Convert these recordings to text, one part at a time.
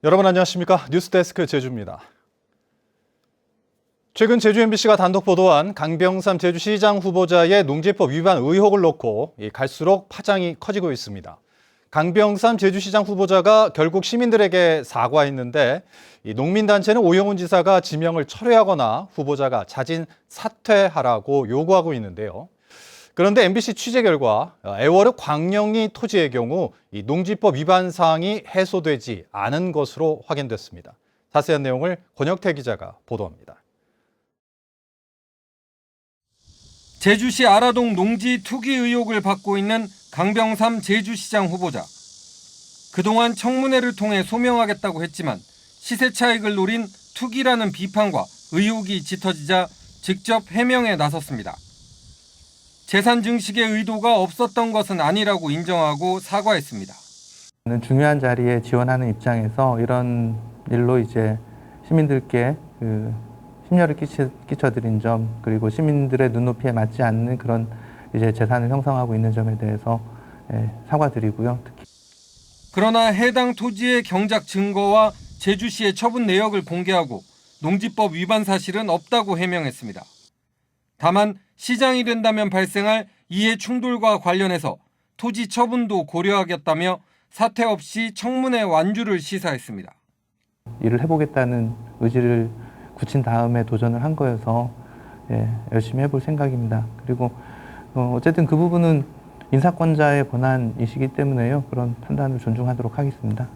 여러분 안녕하십니까? 뉴스데스크 제주입니다. 최근 제주 MBC가 단독 보도한 강병삼 제주시장 후보자의 농지법 위반 의혹을 놓고 갈수록 파장이 커지고 있습니다. 강병삼 제주시장 후보자가 결국 시민들에게 사과했는데 농민단체는 오영훈 지사가 지명을 철회하거나 후보자가 자진 사퇴하라고 요구하고 있는데요. 그런데 MBC 취재 결과 애월읍 광영리 토지의 경우 이 농지법 위반 사항이 해소되지 않은 것으로 확인됐습니다. 자세한 내용을 권혁태 기자가 보도합니다. 제주시 아라동 농지 투기 의혹을 받고 있는 강병삼 제주시장 후보자. 그동안 청문회를 통해 소명하겠다고 했지만 시세 차익을 노린 투기라는 비판과 의혹이 짙어지자 직접 해명에 나섰습니다. 재산 증식의 의도가 없었던 것은 아니라고 인정하고 사과했습니다. 중요한 자리에 지원하는 입장에서 이런 일로 이제 시민들께 심려를 끼쳐드린 점, 그리고 시민들의 눈높이에 맞지 않는 그런 이제 재산을 형성하고 있는 점에 대해서 사과드리고요. 그러나 해당 토지의 경작 증거와 제주시의 처분 내역을 공개하고 농지법 위반 사실은 없다고 해명했습니다. 다만 시장이 된다면 발생할 이해 충돌과 관련해서 토지 처분도 고려하겠다며 사퇴 없이 청문회 완주를 시사했습니다. 일을 해보겠다는 의지를 굳힌 다음에 도전을 한 거여서 열심히 해볼 생각입니다. 그리고 어쨌든 그 부분은 인사권자의 권한이시기 때문에요. 그런 판단을 존중하도록 하겠습니다.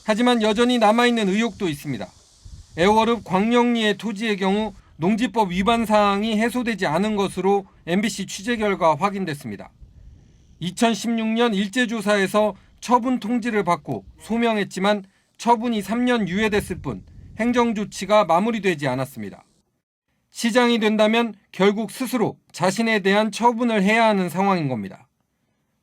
하지만 여전히 남아있는 의혹도 있습니다. 애월읍 광영리의 토지의 경우 농지법 위반 사항이 해소되지 않은 것으로 MBC 취재 결과 확인됐습니다. 2016년 일제조사에서 처분 통지를 받고 소명했지만 처분이 3년 유예됐을 뿐 행정조치가 마무리되지 않았습니다. 시장이 된다면 결국 스스로 자신에 대한 처분을 해야 하는 상황인 겁니다.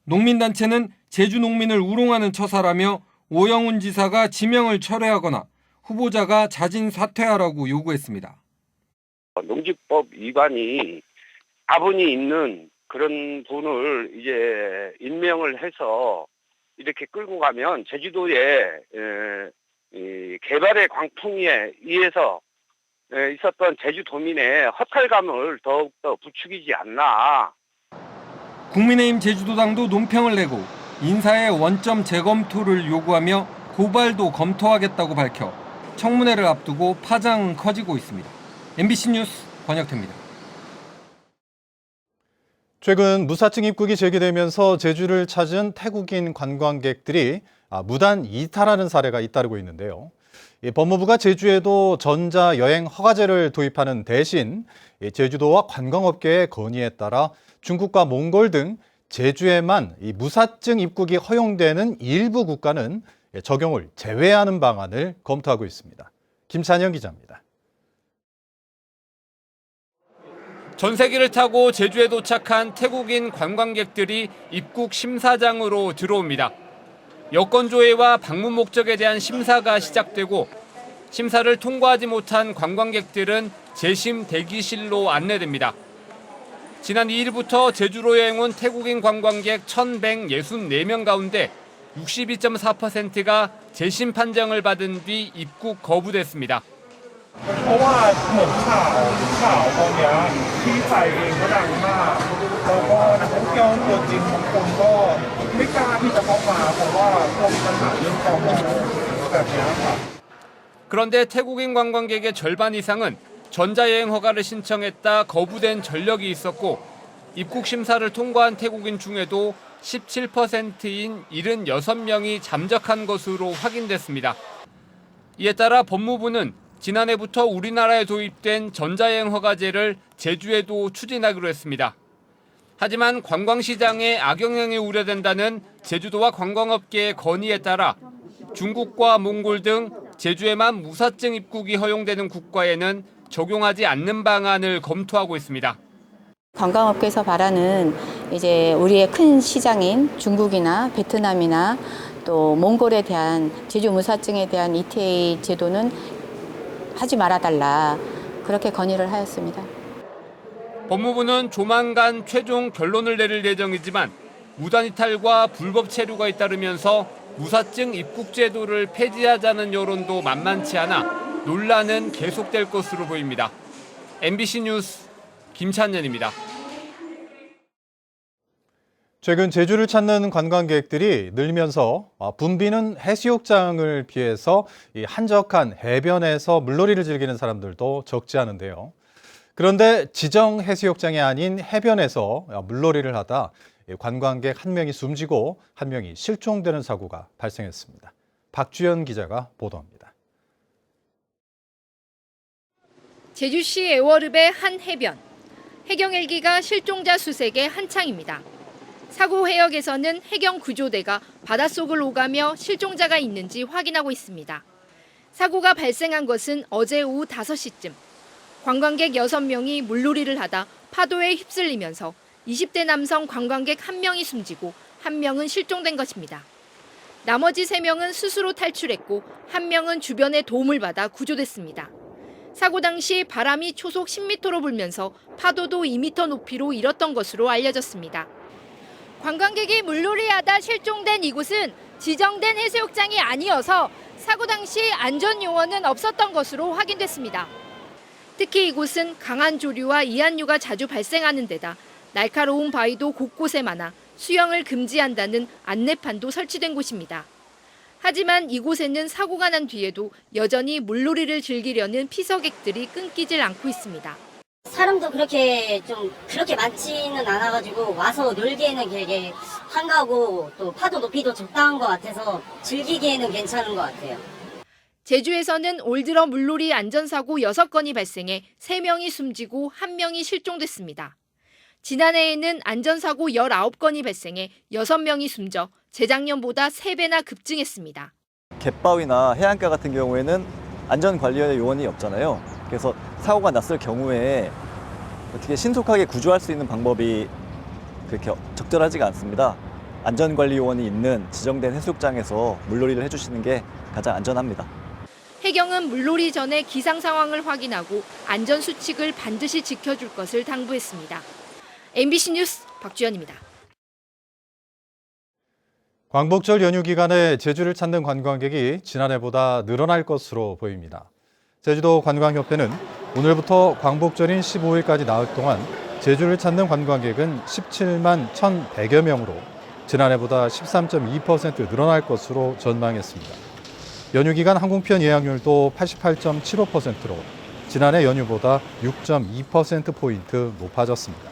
농민단체는 제주 농민을 우롱하는 처사라며 오영훈 지사가 지명을 철회하거나 후보자가 자진 사퇴하라고 요구했습니다. 농지법 위반이 가분이 있는 그런 분을 이제 임명을 해서 이렇게 끌고 가면 제주도의 개발의 광풍에 의해서 있었던 제주도민의 허탈감을 더욱더 부추기지 않나. 국민의힘 제주도당도 논평을 내고 인사의 원점 재검토를 요구하며 고발도 검토하겠다고 밝혀 청문회를 앞두고 파장은 커지고 있습니다. MBC 뉴스 권혁태입니다. 최근 무사증 입국이 제기되면서 제주를 찾은 태국인 관광객들이 무단 이탈하는 사례가 잇따르고 있는데요. 법무부가 제주에도 전자여행 허가제를 도입하는 대신 제주도와 관광업계의 건의에 따라 중국과 몽골 등 제주에만 무사증 입국이 허용되는 일부 국가는 적용을 제외하는 방안을 검토하고 있습니다. 김찬영 기자입니다. 전세기를 타고 제주에 도착한 태국인 관광객들이 입국 심사장으로 들어옵니다. 여권 조회와 방문 목적에 대한 심사가 시작되고 심사를 통과하지 못한 관광객들은 재심 대기실로 안내됩니다. 지난 2일부터 제주로 여행 온 태국인 관광객 1,164명 가운데 62.4%가 재심 판정을 받은 뒤 입국 거부됐습니다. เพราะว่าเหมือนข่าวตอนนี้ที่ไทยเองก็ดังมากแล้วก็นักท่องเที่ยวตัวจริงบางคนก็ไม่กล้าที่จะเข้ามาเพราะว่าพวกปัญหาเรื่องข้อมูลแบบนี้ค่ะ 그런데 태국인 관광객의 절반 이상은 전자여행 허가를 신청했다 거부된 전력이 있었고 입국 심사를 통과한 태국인 중에도 17%인 76명이 잠적한 것으로 확인됐습니다. 이에 따라 법무부는 지난해부터 우리나라에 도입된 전자여행 허가제를 제주에도 추진하기로 했습니다. 하지만 관광시장에 악영향이 우려된다는 제주도와 관광업계의 건의에 따라 중국과 몽골 등 제주에만 무사증 입국이 허용되는 국가에는 적용하지 않는 방안을 검토하고 있습니다. 관광업계에서 바라는 이제 우리의 큰 시장인 중국이나 베트남이나 또 몽골에 대한 제주 무사증에 대한 ETA 제도는 하지 말아달라 그렇게 건의를 하였습니다. 법무부는 조만간 최종 결론을 내릴 예정이지만 무단 이탈과 불법 체류가 잇따르면서 무사증 입국 제도를 폐지하자는 여론도 만만치 않아 논란은 계속될 것으로 보입니다. MBC 뉴스 김찬년입니다. 최근 제주를 찾는 관광객들이 늘면서 붐비는 해수욕장을 피해서 이 한적한 해변에서 물놀이를 즐기는 사람들도 적지 않은데요. 그런데 지정 해수욕장이 아닌 해변에서 물놀이를 하다 관광객 한 명이 숨지고 한 명이 실종되는 사고가 발생했습니다. 박주연 기자가 보도합니다. 제주시 애월읍의 한 해변. 해경 헬기가 실종자 수색에 한창입니다. 사고 해역에서는 해경 구조대가 바닷속을 오가며 실종자가 있는지 확인하고 있습니다. 사고가 발생한 것은 어제 오후 5시쯤. 관광객 6명이 물놀이를 하다 파도에 휩쓸리면서 20대 남성 관광객 1명이 숨지고 1명은 실종된 것입니다. 나머지 3명은 스스로 탈출했고 1명은 주변의 도움을 받아 구조됐습니다. 사고 당시 바람이 초속 10m로 불면서 파도도 2m 높이로 일었던 것으로 알려졌습니다. 관광객이 물놀이하다 실종된 이곳은 지정된 해수욕장이 아니어서 사고 당시 안전요원은 없었던 것으로 확인됐습니다. 특히 이곳은 강한 조류와 이한류가 자주 발생하는 데다 날카로운 바위도 곳곳에 많아 수영을 금지한다는 안내판도 설치된 곳입니다. 하지만 이곳에는 사고가 난 뒤에도 여전히 물놀이를 즐기려는 피서객들이 끊기질 않고 있습니다. 사람도 그렇게 많지는 않아가지고 와서 놀기에는 되게 한가하고 또 파도 높이도 적당한 것 같아서 즐기기에는 괜찮은 것 같아요. 제주에서는 올 들어 물놀이 안전사고 6건이 발생해 3명이 숨지고 1명이 실종됐습니다. 지난해에는 안전사고 19건이 발생해 6명이 숨져 재작년보다 3배나 급증했습니다. 갯바위나 해안가 같은 경우에는 안전관리원의 요원이 없잖아요. 그래서 사고가 났을 경우에 어떻게 신속하게 구조할 수 있는 방법이 그렇게 적절하지가 않습니다. 안전관리 요원이 있는 지정된 해수욕장에서 물놀이를 해주시는 게 가장 안전합니다. 해경은 물놀이 전에 기상 상황을 확인하고 안전 수칙을 반드시 지켜줄 것을 당부했습니다. MBC 뉴스 박주연입니다. 광복절 연휴 기간에 제주를 찾는 관광객이 지난해보다 늘어날 것으로 보입니다. 제주도 관광협회는 오늘부터 광복절인 15일까지 나흘 동안 제주를 찾는 관광객은 17만 1,100여 명으로 지난해보다 13.2% 늘어날 것으로 전망했습니다. 연휴 기간 항공편 예약률도 88.75%로 지난해 연휴보다 6.2%포인트 높아졌습니다.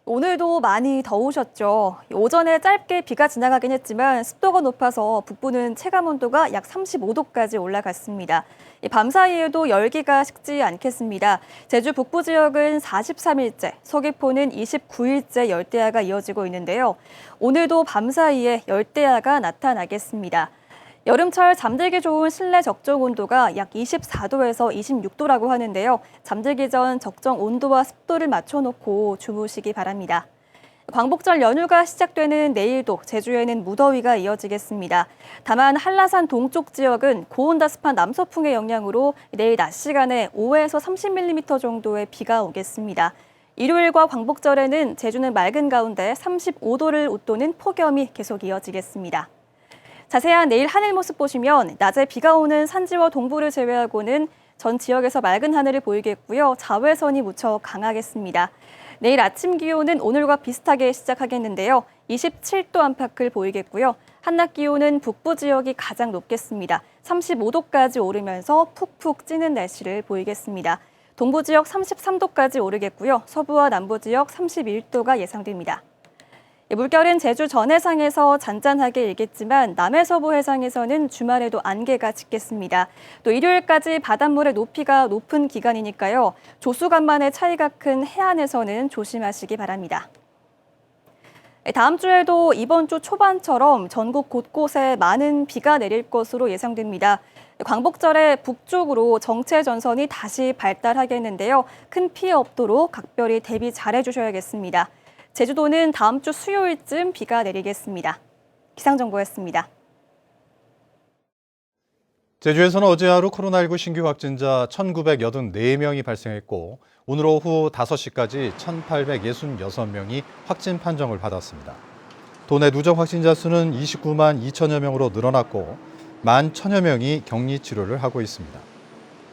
오늘도 많이 더우셨죠. 오전에 짧게 비가 지나가긴 했지만 습도가 높아서 북부는 체감온도가 약 35도까지 올라갔습니다. 밤 사이에도 열기가 식지 않겠습니다. 제주 북부 지역은 43일째, 서귀포는 29일째 열대야가 이어지고 있는데요. 오늘도 밤 사이에 열대야가 나타나겠습니다. 여름철 잠들기 좋은 실내 적정 온도가 약 24도에서 26도라고 하는데요. 잠들기 전 적정 온도와 습도를 맞춰놓고 주무시기 바랍니다. 광복절 연휴가 시작되는 내일도 제주에는 무더위가 이어지겠습니다. 다만 한라산 동쪽 지역은 고온다습한 남서풍의 영향으로 내일 낮 시간에 5에서 30mm 정도의 비가 오겠습니다. 일요일과 광복절에는 제주는 맑은 가운데 35도를 웃도는 폭염이 계속 이어지겠습니다. 자세한 내일 하늘 모습 보시면 낮에 비가 오는 산지와 동부를 제외하고는 전 지역에서 맑은 하늘을 보이겠고요. 자외선이 무척 강하겠습니다. 내일 아침 기온은 오늘과 비슷하게 시작하겠는데요. 27도 안팎을 보이겠고요. 한낮 기온은 북부 지역이 가장 높겠습니다. 35도까지 오르면서 푹푹 찌는 날씨를 보이겠습니다. 동부 지역 33도까지 오르겠고요. 서부와 남부 지역 31도가 예상됩니다. 물결은 제주 전해상에서 잔잔하게 일겠지만 남해서부 해상에서는 주말에도 안개가 짙겠습니다. 또 일요일까지 바닷물의 높이가 높은 기간이니까요. 조수간만의 차이가 큰 해안에서는 조심하시기 바랍니다. 다음 주에도 이번 주 초반처럼 전국 곳곳에 많은 비가 내릴 것으로 예상됩니다. 광복절에 북쪽으로 정체 전선이 다시 발달하겠는데요. 큰 피해 없도록 각별히 대비 잘해 주셔야겠습니다. 제주도는 다음 주 수요일쯤 비가 내리겠습니다. 기상정보였습니다. 제주에서는 어제 하루 코로나19 신규 확진자 1,984명이 발생했고 오늘 오후 5시까지 1,866명이 확진 판정을 받았습니다. 도내 누적 확진자 수는 29만 2천여 명으로 늘어났고 1만 1천여 명이 격리 치료를 하고 있습니다.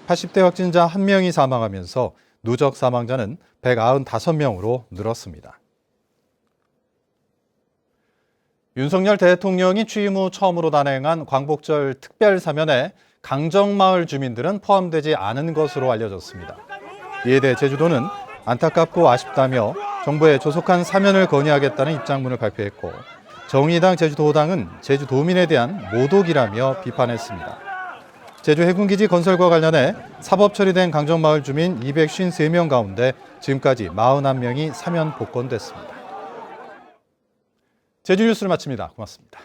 80대 확진자 1명이 사망하면서 누적 사망자는 195명으로 늘었습니다. 윤석열 대통령이 취임 후 처음으로 단행한 광복절 특별 사면에 강정마을 주민들은 포함되지 않은 것으로 알려졌습니다. 이에 대해 제주도는 안타깝고 아쉽다며 정부에 조속한 사면을 건의하겠다는 입장문을 발표했고 정의당 제주도당은 제주도민에 대한 모독이라며 비판했습니다. 제주 해군기지 건설과 관련해 사법 처리된 강정마을 주민 253명 가운데 지금까지 41명이 사면 복권됐습니다. 제주 뉴스를 마칩니다. 고맙습니다.